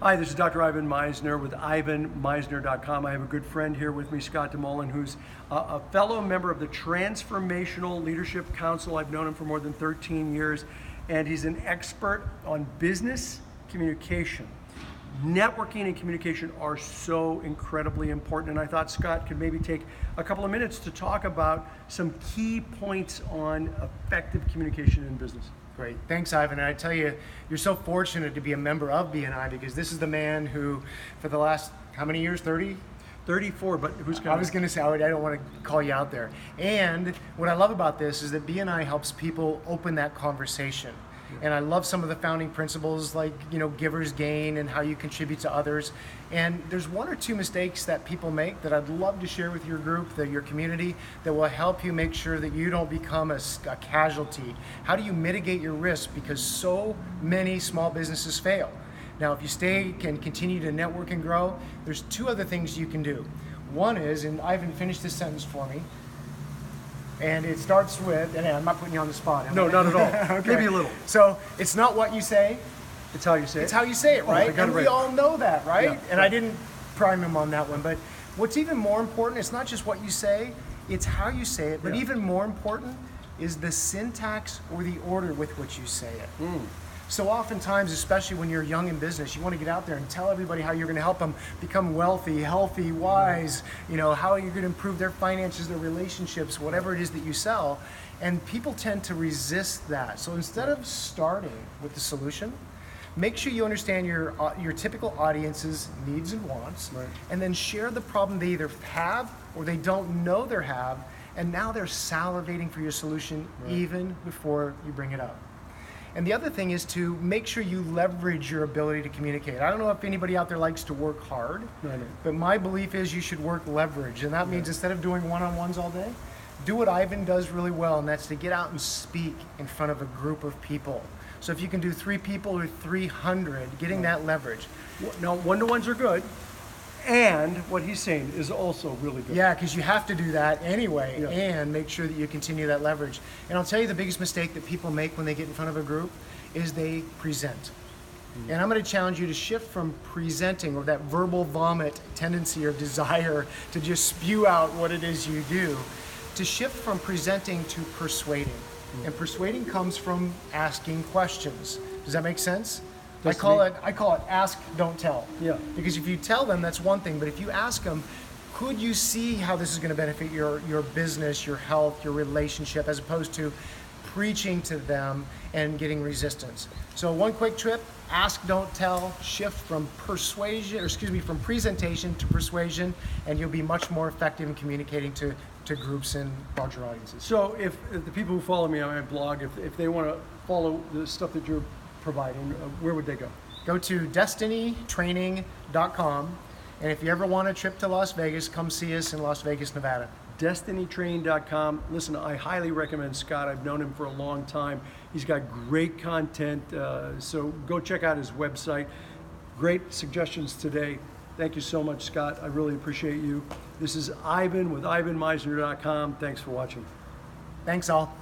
Hi, this is Dr. Ivan Misner with IvanMisner.com. I have a good friend here with me, Scott deMoulin, who's a fellow member of the Transformational Leadership Council. I've known him for more than 13 years, and he's an expert on business communication. Networking and communication are so incredibly important, and I thought Scott could maybe take a couple of minutes to talk about some key points on effective communication in business. Great. Thanks, Ivan. And I tell you, you're so fortunate to be a member of BNI because this is the man who, for the last, how many years, 30? 34, but who's going to... I was going to say, I don't want to call you out there. And what I love about this is that BNI helps people open that conversation. And I love some of the founding principles like, giver's gain and how you contribute to others. And there's one or two mistakes that people make that I'd love to share with your group, your community, that will help you make sure that you don't become a casualty. How do you mitigate your risk? Because so many small businesses fail. Now, if you stay and continue to network and grow, there's two other things you can do. One is, and Ivan, finish this sentence for me. And it starts with, and I'm not putting you on the spot. No, not at all. Okay. Maybe a little. So it's not what you say. It's how you say it. It's how you say it, right? And we all know that, right? Yeah. And I didn't prime him on that one. But what's even more important, it's not just what you say, it's how you say it. But even more important is the syntax or the order with which you say it. So oftentimes, especially when you're young in business, you want to get out there and tell everybody how you're going to help them become wealthy, healthy, wise, how you're going to improve their finances, their relationships, whatever it is that you sell. And people tend to resist that. So instead of starting with the solution, make sure you understand your typical audience's needs and wants, and then share the problem they either have or they don't know they have, and now they're salivating for your solution even before you bring it up. And the other thing is to make sure you leverage your ability to communicate. I don't know if anybody out there likes to work hard, but my belief is you should work leverage. And that means instead of doing one-on-ones all day, do what Ivan does really well, and that's to get out and speak in front of a group of people. So if you can do 3 people or 300, getting that leverage. Now, one-to-ones are good. And what he's saying is also really good. Yeah, because you have to do that anyway, and make sure that you continue that leverage. And I'll tell you the biggest mistake that people make when they get in front of a group is they present. And I'm going to challenge you to shift from presenting, or that verbal vomit tendency or desire to just spew out what it is you do, to shift from presenting to persuading. And persuading comes from asking questions. Does that make sense? I call it ask, don't tell. Yeah. Because if you tell them, that's one thing. But if you ask them, could you see how this is going to benefit your business, your health, your relationship, as opposed to preaching to them and getting resistance. So one quick trip, ask, don't tell, shift from from presentation to persuasion, and you'll be much more effective in communicating to groups and larger audiences. So if the people who follow me on my blog, if they want to follow the stuff that you're providing, where would they go? Go to destinytraining.com, and if you ever want a trip to Las Vegas, come see us in Las Vegas, Nevada. destinytraining.com. Listen, I highly recommend Scott. I've known him for a long time. He's got great content, so go check out his website. Great suggestions today. Thank you so much, Scott. I really appreciate you. This is Ivan with IvanMisner.com. Thanks for watching. Thanks all.